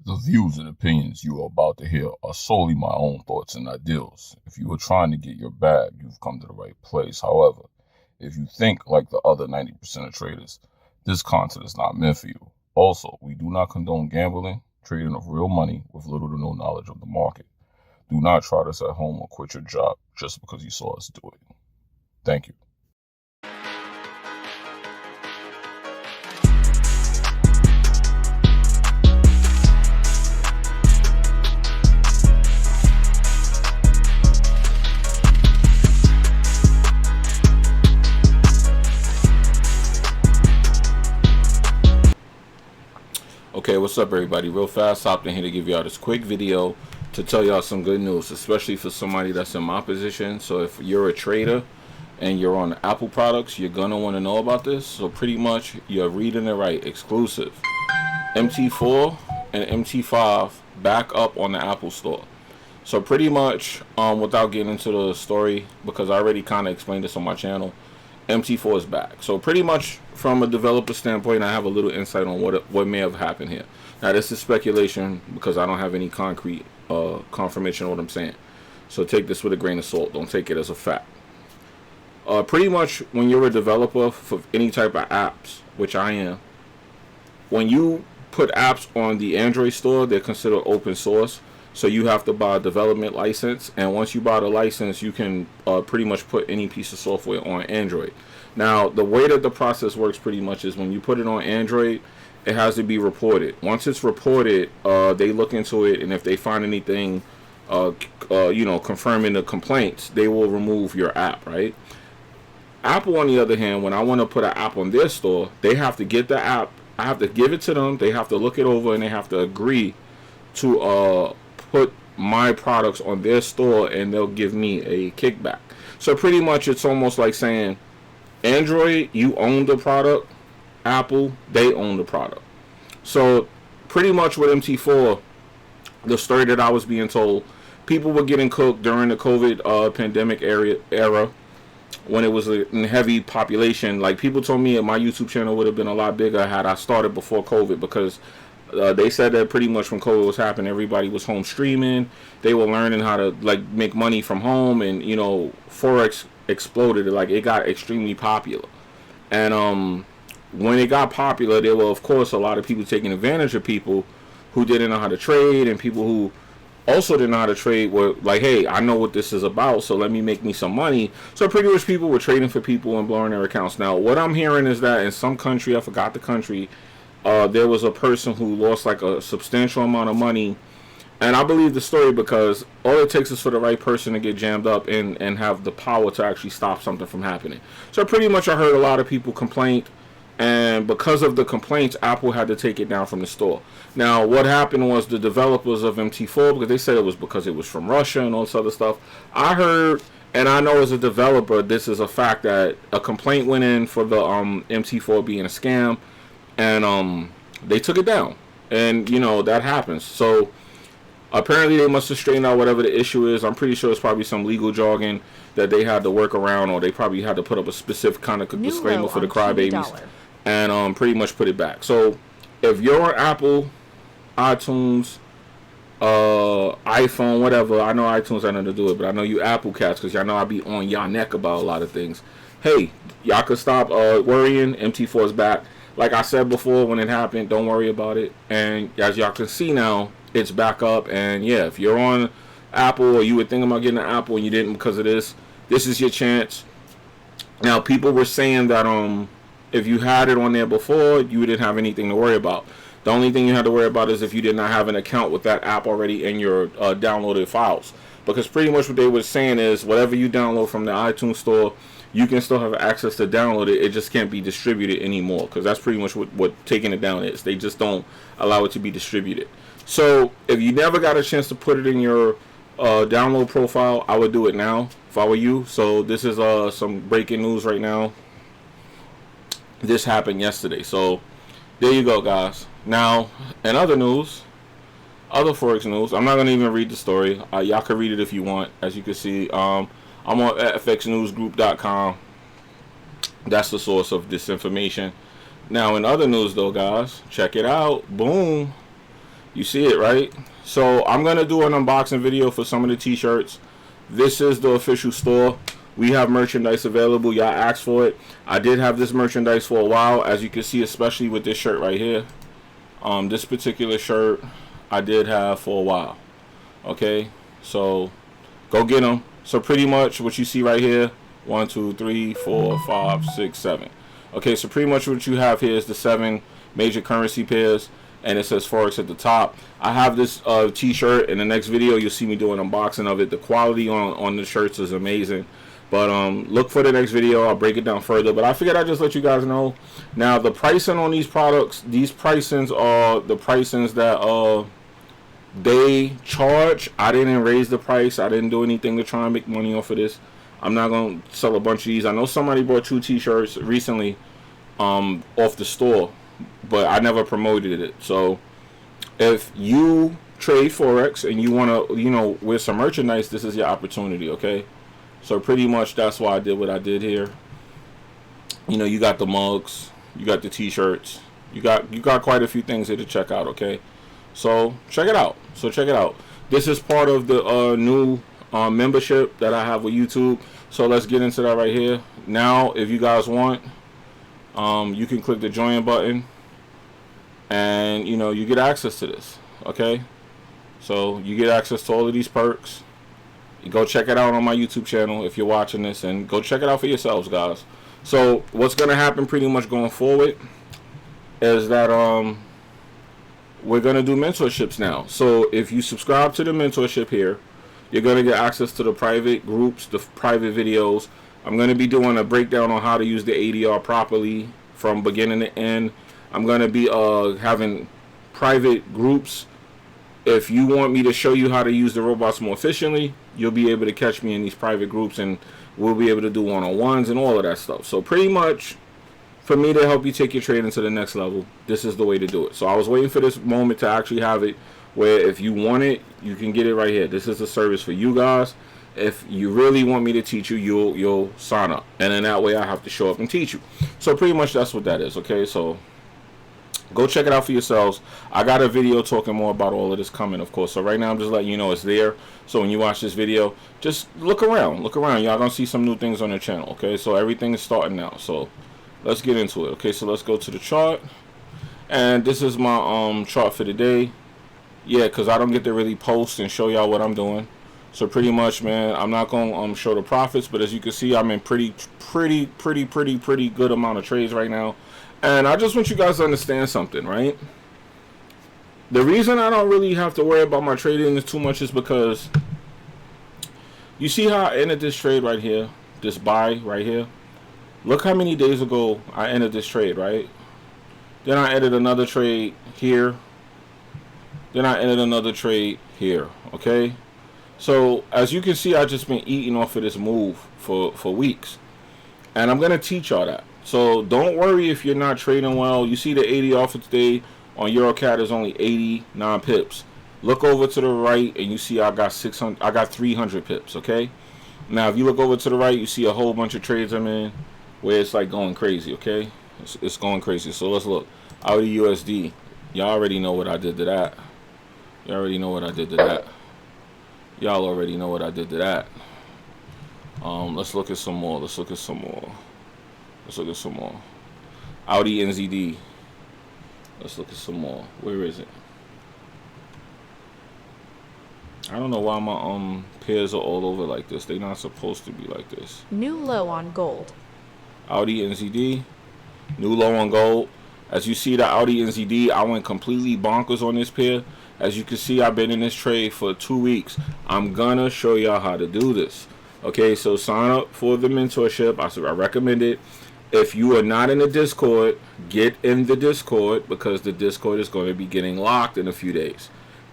The views and opinions you are about to hear are solely my own thoughts and ideals. If you are trying to get your bag, you've come to the right place. However, if you think like the other 90% of traders, this content is not meant for you. Also, we do not condone gambling, trading of real money with little to no knowledge of the market. Do not try this at home or quit your job just because you saw us do it. Thank you. Okay, what's up everybody? Real fast, hopped in here to give y'all this quick video to tell y'all some good news, especially for somebody that's in my position. So if you're a trader and you're on Apple products, you're gonna want to know about this. So pretty much you're reading it right. Exclusive MT4 and MT5 back up on the Apple store. So pretty much without getting into the story, because I already kind of explained this on my channel, MT4 is back. So pretty much from a developer standpoint, I have a little insight on what may have happened here. Now this is speculation because I don't have any concrete confirmation of what I'm saying. So take this with a grain of salt. Don't take it as a fact. Pretty much when you're a developer for any type of apps, which I am, when you put apps on the Android store, they're considered open source. So you have to buy a development license, and once you buy the license, you can pretty much put any piece of software on Android. Now, the way that the process works pretty much is when you put it on Android, it has to be reported. Once it's reported, they look into it, and if they find anything, confirming the complaints, they will remove your app, right? Apple, on the other hand, when I want to put an app on their store, they have to get the app. I have to give it to them. They have to look it over, and they have to agree to put my products on their store, and they'll give me a kickback. So pretty much it's almost like saying Android, you own the product, Apple, they own the product. So pretty much with MT4, the story that I was being told, people were getting cooked during the COVID pandemic era when it was in heavy population. Like, people told me my YouTube channel would have been a lot bigger had I started before COVID, because they said that pretty much when COVID was happening, everybody was home streaming. They were learning how to make money from home, and Forex exploded. Like, it got extremely popular. And when it got popular, there were of course a lot of people taking advantage of people who didn't know how to trade, and people who also didn't know how to trade were like, hey, I know what this is about, so let me make me some money. So pretty much people were trading for people and blowing their accounts. Now what I'm hearing is that in some country, I forgot the country, there was a person who lost like a substantial amount of money. And I believe the story because all it takes is for the right person to get jammed up and have the power to actually stop something from happening. So pretty much I heard a lot of people complain, and because of the complaints, Apple had to take it down from the store. Now what happened was the developers of MT4, because they said it was because it was from Russia and all this other stuff, I heard, and I know as a developer this is a fact, that a complaint went in for the MT4 being a scam, and they took it down, and that happens. So apparently they must have straightened out whatever the issue is. I'm pretty sure it's probably some legal jargon that they had to work around, or they probably had to put up a specific kind of disclaimer for the crybabies, and pretty much put it back. So if you're on Apple, iTunes, iPhone, whatever, I know iTunes had nothing to do it, but I know you Apple cats, because y'all know I be on y'all neck about a lot of things. Hey, y'all could stop worrying. MT4 is back. Like I said before, when it happened, don't worry about it. And as y'all can see now, it's back up. And yeah, if you're on Apple, or you were thinking about getting an Apple and you didn't because of this is your chance. Now, people were saying that if you had it on there before, you didn't have anything to worry about. The only thing you had to worry about is if you did not have an account with that app already in your downloaded files. Because pretty much what they were saying is whatever you download from the iTunes store, you can still have access to download it. It just can't be distributed anymore, because that's pretty much what taking it down is. They just don't allow it to be distributed. So if you never got a chance to put it in your download profile, I would do it now if I were you. So this is some breaking news right now. This happened yesterday. So there you go, guys. Now, in other news, other Forex news, I'm not going to even read the story. Y'all can read it if you want. As you can see, I'm on fxnewsgroup.com. That's the source of this information. Now, in other news, though, guys, check it out. Boom. You see it, right? So I'm going to do an unboxing video for some of the t-shirts. This is the official store. We have merchandise available. Y'all asked for it. I did have this merchandise for a while, as you can see, especially with this shirt right here. This particular shirt I did have for a while. Okay, so go get them. So pretty much what you see right here, 1, 2, 3, 4, 5, 6, 7. Okay, so pretty much what you have here is the 7 major currency pairs, and it says Forex at the top. I have this t-shirt. In the next video you'll see me do an unboxing of it. The quality on the shirts is amazing. But look for the next video. I'll break it down further. But I figured I'd just let you guys know. Now the pricing on these products, these pricings are the pricings that they charge. I didn't raise the price. I didn't do anything to try and make money off of this. I'm not going to sell a bunch of these. I know somebody bought 2 t-shirts recently off the store, but I never promoted it. So if you trade Forex and you want to, you know, wear some merchandise, this is your opportunity, okay? So pretty much that's why I did what I did here. You know, you got the mugs, you got the t-shirts, you got quite a few things here to check out, okay? So check it out. This is part of the new membership that I have with YouTube. So let's get into that right here. Now, if you guys want, you can click the join button, and you know, you get access to this, okay? So you get access to all of these perks. Go check it out on my YouTube channel if you're watching this, and go check it out for yourselves, guys. So what's gonna happen pretty much going forward is that we're gonna do mentorships now. So if you subscribe to the mentorship here, you're gonna get access to the private groups, the private videos. I'm gonna be doing a breakdown on how to use the ADR properly from beginning to end. I'm gonna be having private groups. If you want me to show you how to use the robots more efficiently, you'll be able to catch me in these private groups, and we'll be able to do one-on-ones and all of that stuff. So pretty much, for me to help you take your trading to the next level, this is the way to do it. So I was waiting for this moment to actually have it, where if you want it, you can get it right here. This is a service for you guys. If you really want me to teach you, you'll sign up, and then that way I have to show up and teach you. So pretty much that's what that is, okay? So go check it out for yourselves. I got a video talking more about all of this coming, of course. So right now I'm just letting you know it's there. So when you watch this video, just look around. Y'all gonna see some new things on the channel, okay? So everything is starting now. So let's get into it, okay? So let's go to the chart. And this is my chart for the day. Yeah, because I don't get to really post and show y'all what I'm doing. So pretty much, man, I'm not gonna show the profits, but as you can see, I'm in pretty good amount of trades right now. And I just want you guys to understand something, right? The reason I don't really have to worry about my trading too much is because you see how I entered this trade right here, this buy right here. Look how many days ago I entered this trade, right? Then I entered another trade here. Then I entered another trade here, okay? So as you can see, I've just been eating off of this move for weeks. And I'm going to teach y'all that. So don't worry if you're not trading well. You see the 80 off of today on EuroCAD is only 89 pips. Look over to the right and you see I got 300 pips, okay? Now if you look over to the right, you see a whole bunch of trades I'm in where it's like going crazy, okay? It's going crazy. So let's look. Audi USD. Y'all already know what I did to that. Y'all already know what I did to that. Y'all already know what I did to that. Let's look at some more. Let's look at some more. Audi NZD. Let's look at some more. Where is it? I don't know why my pairs are all over like this. They're not supposed to be like this. New low on gold. Audi NZD. New low on gold. As you see the Audi NZD, I went completely bonkers on this pair. As you can see, I've been in this trade for 2 weeks. I'm gonna show y'all how to do this. Okay, so sign up for the mentorship. I recommend it. If you are not in the Discord, get in the Discord, because the Discord is going to be getting locked in a few days.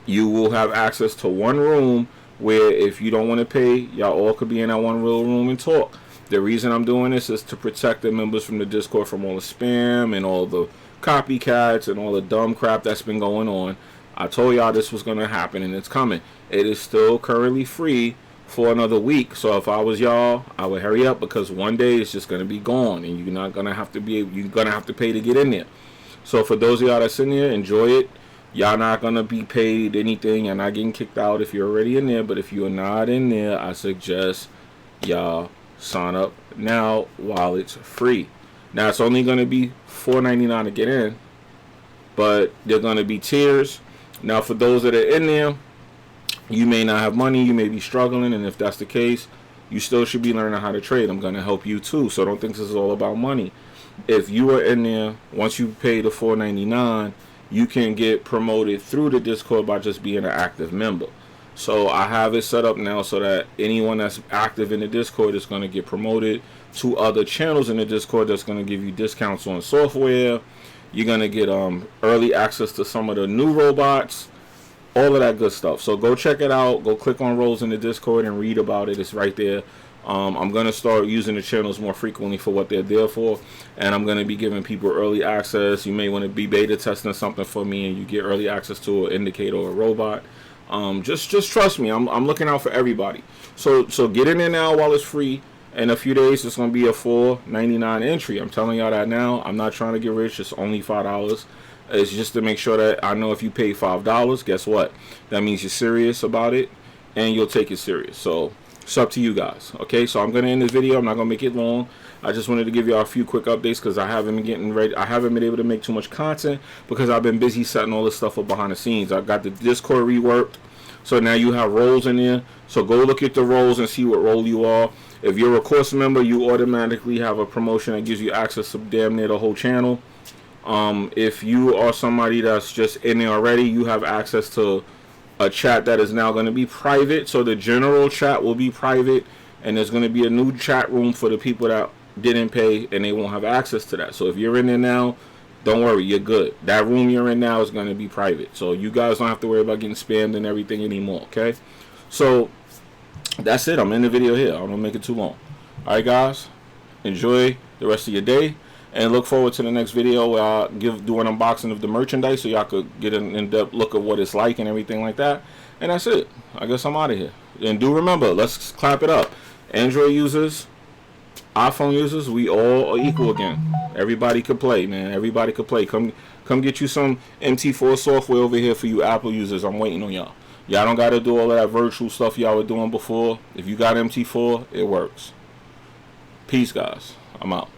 You will have access to one room where if you don't want to pay, y'all all could be in that one real room and talk. The reason I'm doing this is to protect the members from the Discord from all the spam and all the copycats and all the dumb crap that's been going on. I told y'all this was going to happen, and it's coming. It is still currently free for another week. So if I was y'all, I would hurry up, because one day it's just going to be gone, and you're not going to have to pay to get in there. So for those of y'all that's in there, enjoy it. Y'all not gonna be paid anything. You're not getting kicked out if you're already in there. But if you're not in there, I suggest y'all sign up now while it's free. Now it's only gonna be $4.99 to get in, but they're gonna be tiers. Now for those that are in there, you may not have money, you may be struggling, and if that's the case, you still should be learning how to trade. I'm gonna help you too. So don't think this is all about money. If you are in there, once you pay the $4.99, you can get promoted through the Discord by just being an active member. So I have it set up now so that anyone that's active in the Discord is going to get promoted to other channels in the Discord that's going to give you discounts on software. You're going to get early access to some of the new robots, all of that good stuff. So go check it out. Go click on roles in the Discord and read about it. It's right there. I'm going to start using the channels more frequently for what they're there for, and I'm going to be giving people early access. You may want to be beta testing something for me and you get early access to an indicator or a robot. Just trust me. I'm looking out for everybody. So get in there now while it's free. In a few days, it's going to be a $4.99 entry. I'm telling y'all that now. I'm not trying to get rich. It's only $5. It's just to make sure that I know if you pay $5, guess what? That means you're serious about it and you'll take it serious. So it's up to you guys. Okay, so I'm going to end this video. I'm not going to make it long. I just wanted to give y'all a few quick updates because I haven't been getting ready. I haven't been able to make too much content because I've been busy setting all this stuff up behind the scenes. I got the Discord reworked, so now you have roles in there. So go look at the roles and see what role you are. If you're a course member, you automatically have a promotion that gives you access to damn near the whole channel. If you are somebody that's just in there already, you have access to a chat that is now going to be private. So the general chat will be private, and there's going to be a new chat room for the people that didn't pay and they won't have access to that. So if you're in there now, don't worry, you're good. That room you're in now is going to be private, so you guys don't have to worry about getting spammed and everything anymore. Okay, so that's it. I'm in the video here. I don't want to make it too long. Alright guys, enjoy the rest of your day and look forward to the next video where I'll do an unboxing of the merchandise so y'all could get an in-depth look at what it's like and everything like that. And that's it. I guess I'm out of here. And do remember, let's clap it up. Android users, iPhone users, we all are equal again. Everybody could play, man. Everybody could play. Come get you some MT4 software over here for you Apple users. I'm waiting on y'all. Y'all don't got to do all of that virtual stuff y'all were doing before. If you got MT4, it works. Peace, guys. I'm out.